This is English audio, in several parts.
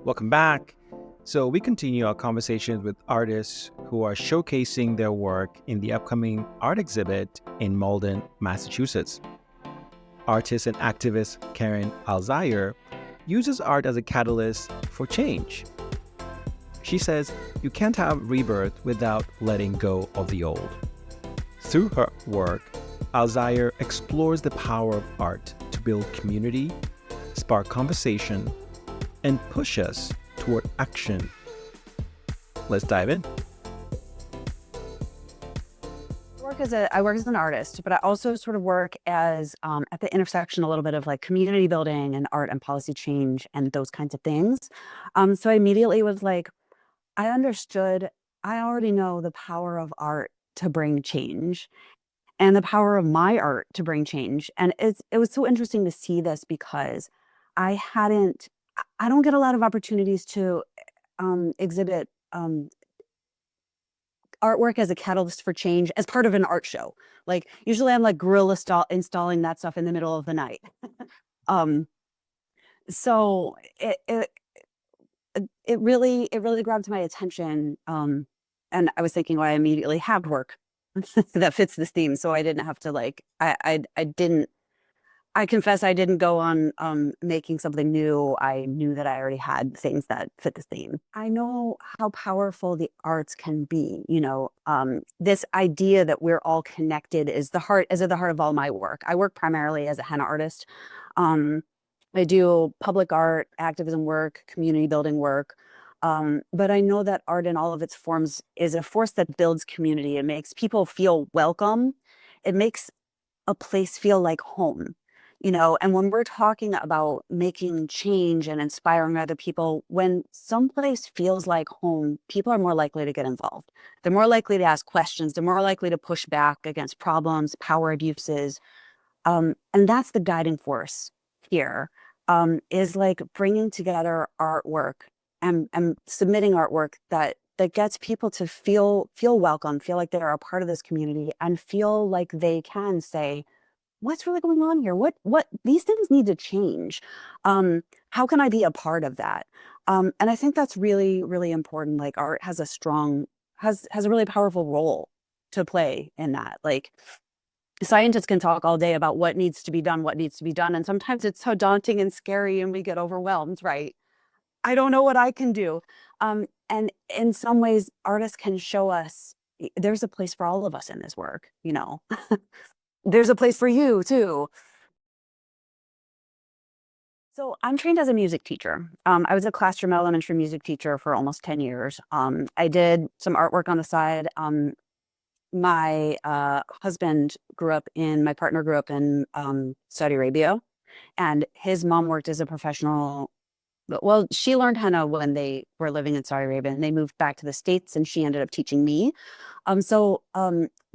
Welcome back. So, we continue our conversations with artists who are showcasing their work in the upcoming art exhibit in Malden, Massachusetts. Artist and activist Karyn Alzayer uses art as a catalyst for change. She says you can't have rebirth without letting go of the old. Through her work, Alzayer explores the power of art to build community, spark conversation, and push us toward action. Let's dive in. I work as an artist, but I also sort of work as at the intersection a little bit of like community building and art and policy change and those kinds of things. So I immediately was like, I understood, I already know the power of art to bring change and the power of my art to bring change. And it was so interesting to see this because I hadn't, I don't get a lot of opportunities to exhibit artwork as a catalyst for change as part of an art show. Like usually I'm like installing that stuff in the middle of the night. um, so it really grabbed my attention. And I was thinking, well, I immediately have work that fits this theme. So I didn't have to like, I didn't, I confess I didn't go on making something new. I knew that I already had things that fit the theme. I know how powerful the arts can be. This idea that we're all connected is at the heart of all my work. I work primarily as a henna artist. Um, I do public art, activism work, community building work. But I know that art in all of its forms is a force that builds community. It makes people feel welcome. It makes a place feel like home. And when we're talking about making change and inspiring other people, when someplace feels like home, people are more likely to get involved. They're more likely to ask questions. They're more likely to push back against problems, power abuses. And that's the guiding force here, is like bringing together artwork and submitting artwork that gets people to feel welcome, feel like they're a part of this community, and feel like they can say, what's really going on here? What these things need to change. How can I be a part of that? And I think that's really, really important. Like art has a really powerful role to play in that. Like scientists can talk all day about what needs to be done, and sometimes it's so daunting and scary and we get overwhelmed, right? I don't know what I can do. And in some ways, artists can show us there's a place for all of us in this work. There's a place for you too. So I'm trained as a music teacher. I was a classroom elementary music teacher for almost 10 years. I did some artwork on the side. My my partner grew up in Saudi Arabia, and his mom worked as a professional. Well, she learned henna when they were living in Saudi Arabia, and they moved back to the States, and she ended up teaching me. So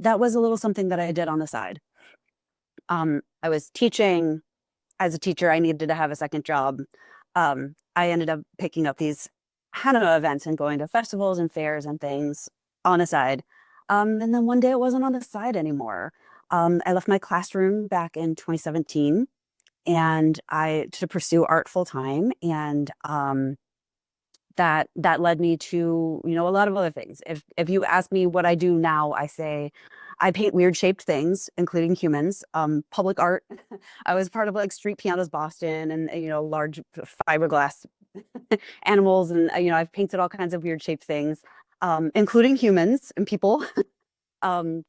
that was a little something that I did on the side. I was teaching. As a teacher, I needed to have a second job. I ended up picking up these henna events and going to festivals and fairs and things on the side. And then one day it wasn't on the side anymore. I left my classroom back in 2017 and I to pursue art full time. And that led me to a lot of other things. If you ask me what I do now, I say I paint weird shaped things, including humans. Public art. I was part of like Street Pianos Boston, and large fiberglass animals, and I've painted all kinds of weird shaped things, including humans and people. um,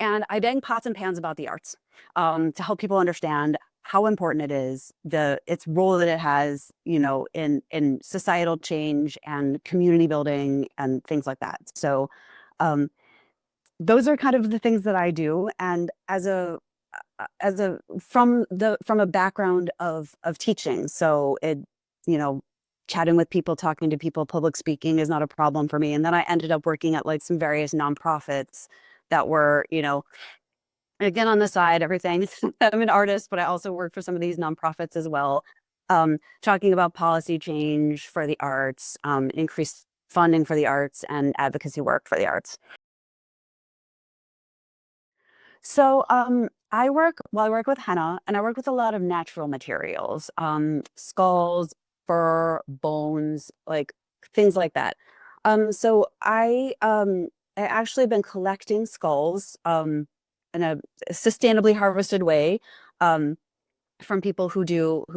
and I bang pots and pans about the arts, to help people understand how important it is, its role that it has, in societal change and community building and things like that. So um, those are kind of the things that I do. And from a background of teaching, so you know, chatting with people, talking to people, public speaking is not a problem for me. And then I ended up working at like some various nonprofits that were, again, on the side, everything. I'm an artist, but I also work for some of these nonprofits as well, talking about policy change for the arts, increased funding for the arts, and advocacy work for the arts. So I work with henna, and I work with a lot of natural materials, skulls, fur, bones, like things like that. So I actually have been collecting skulls in a sustainably harvested way. Um, from people who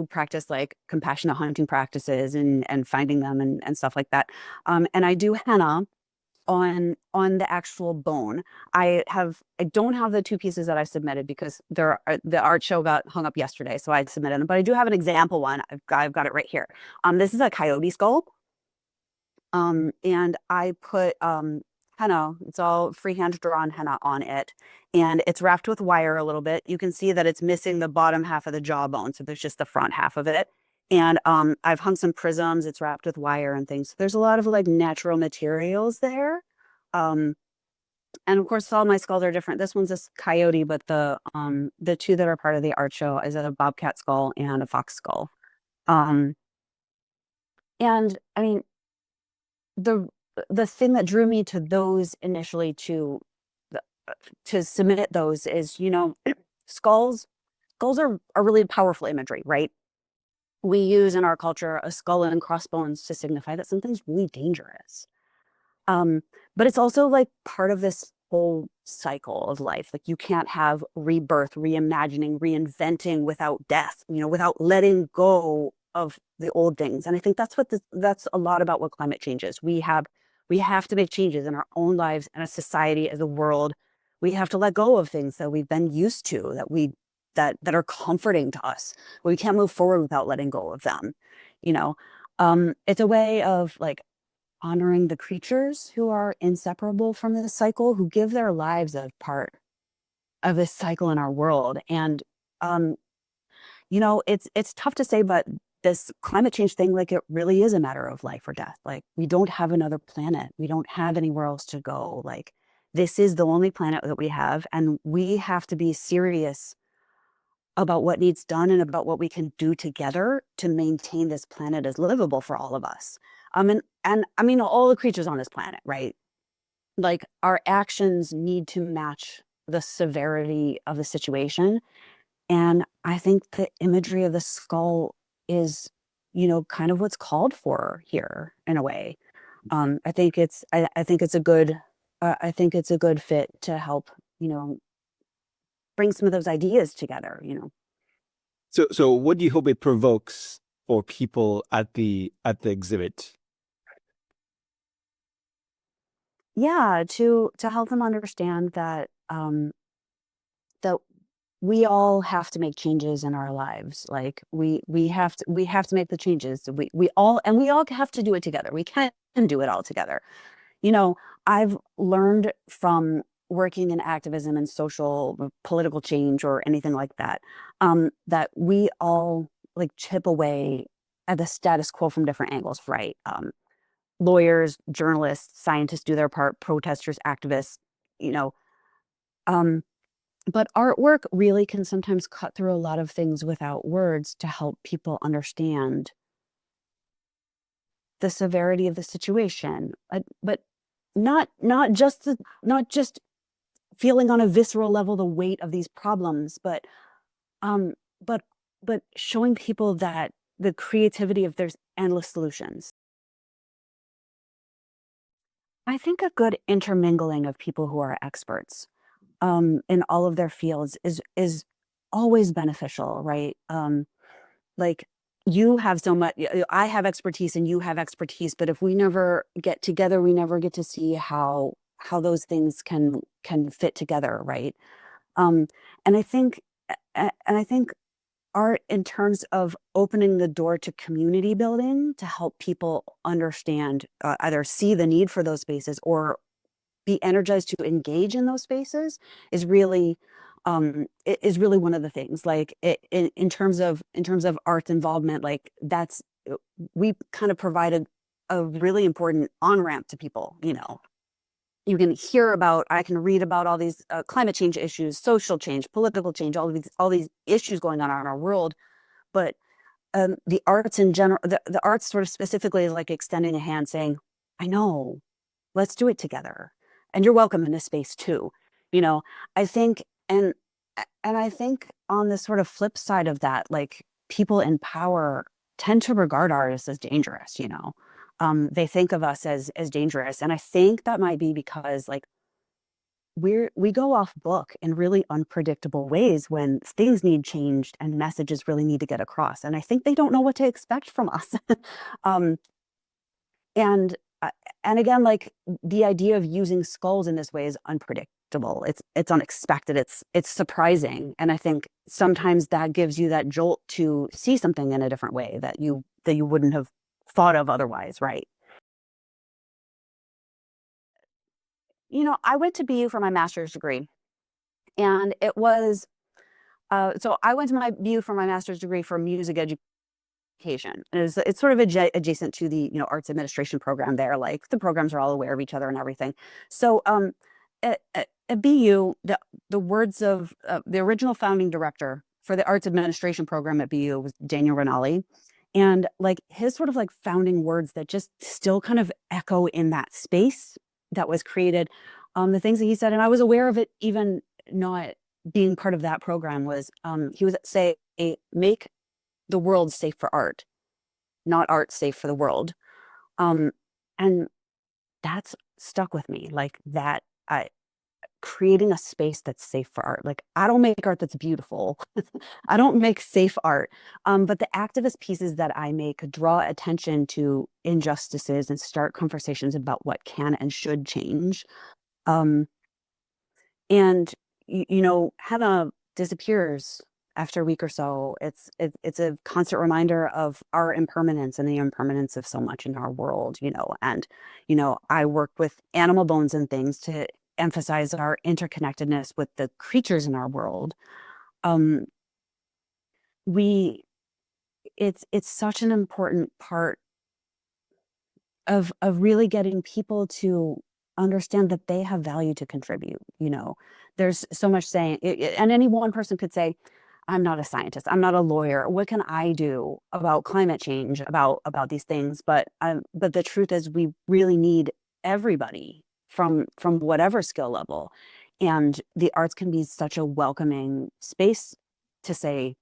practice like compassionate hunting practices and finding them and stuff like that. And I do henna on the actual bone. I don't have the two pieces that I submitted because the art show got hung up yesterday, so I submitted them. But I do have an example one. I've got it right here. This is a coyote skull. And I put henna, it's all freehand drawn henna on it, and it's wrapped with wire a little bit. You can see that it's missing the bottom half of the jawbone, so there's just the front half of it. And I've hung some prisms, it's wrapped with wire and things. So there's a lot of like natural materials there. Um, and of course, all my skulls are different. This one's a coyote, but the two that are part of the art show is a bobcat skull and a fox skull. Um, and I mean, the the thing that drew me to those initially to submit those is, skulls are really powerful imagery, right? We use in our culture a skull and crossbones to signify that something's really dangerous. Um, but it's also like part of this whole cycle of life. Like you can't have rebirth, reimagining, reinventing without death, without letting go of the old things. And I think that's a lot about what climate change is. We have to make changes in our own lives and a society, as a world. We have to let go of things that we've been used to, that are comforting to us. We can't move forward without letting go of them. You know, it's a way of like honoring the creatures who are inseparable from this cycle, who give their lives as part of this cycle in our world. And um, it's tough to say, but this climate change thing, like it really is a matter of life or death. Like we don't have another planet. We don't have anywhere else to go. Like this is the only planet that we have, and we have to be serious about what needs done and about what we can do together to maintain this planet as livable for all of us. And I mean all the creatures on this planet, right? Like our actions need to match the severity of the situation. And I think the imagery of the skull is, kind of what's called for here in a way. I think it's a good I think it's a good fit to help, you know, bring some of those ideas together. So what do you hope it provokes for people at the exhibit? Yeah, to help them understand that we all have to make changes in our lives. Like we have to make the changes. We all have to do it together. We can't do it all together. You know, I've learned from working in activism and social political change or anything like that, that we all like chip away at the status quo from different angles, right? Lawyers, journalists, scientists do their part, protesters, activists, you know. Um, but artwork really can sometimes cut through a lot of things without words to help people understand the severity of the situation. But not just feeling on a visceral level the weight of these problems, um, but but showing people that the creativity of there's endless solutions. I think a good intermingling of people who are experts in all of their fields is always beneficial, right? Like you have so much, I have expertise and you have expertise, but if we never get together, we never get to see how those things can fit together, right? Um, and I think art in terms of opening the door to community building to help people understand, either see the need for those spaces or be energized to engage in those spaces is really one of the things. Like in terms of arts involvement, like that's we kind of provided a really important on ramp to people. You can hear about, I can read about all these climate change issues, social change, political change, all these issues going on in our world, but the arts in general, the arts sort of specifically is like extending a hand saying, I know, let's do it together. And you're welcome in this space too. You know, I think, and I think on the sort of flip side of that, like people in power tend to regard artists as dangerous, you know. They think of us as dangerous. And I think that might be because like we go off book in really unpredictable ways when things need changed and messages really need to get across. And I think they don't know what to expect from us. um, and uh, and again, like the idea of using skulls in this way is unpredictable. It's unexpected. It's surprising, and I think sometimes that gives you that jolt to see something in a different way that you wouldn't have thought of otherwise, right? You know, I went to BU for my master's degree, and it was so I went to my BU for my master's degree for music education. And it's sort of adjacent to the arts administration program there. Like the programs are all aware of each other and everything. So at BU, the words of the original founding director for the arts administration program at BU was Daniel Rinaldi. And like his sort of like founding words that just still kind of echo in that space that was created. The things that he said, and I was aware of it even not being part of that program, was he would say, make the world safe for art, not art safe for the world. Um, and that's stuck with me, like that. Creating a space that's safe for art. Like I don't make art that's beautiful. I don't make safe art. But the activist pieces that I make draw attention to injustices and start conversations about what can and should change. Um, and henna disappears after a week or so. It's a constant reminder of our impermanence and the impermanence of so much in our world, and I work with animal bones and things to emphasize our interconnectedness with the creatures in our world. um we it's such an important part of really getting people to understand that they have value to contribute. There's so much saying, and any one person could say, I'm not a scientist, I'm not a lawyer, what can I do about climate change, about these things? But the truth is we really need everybody from whatever skill level, and the arts can be such a welcoming space to say,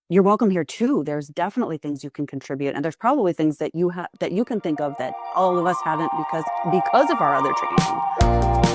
you're welcome here too. There's definitely things you can contribute, and there's probably things that you have that you can think of that all of us haven't because of our other training.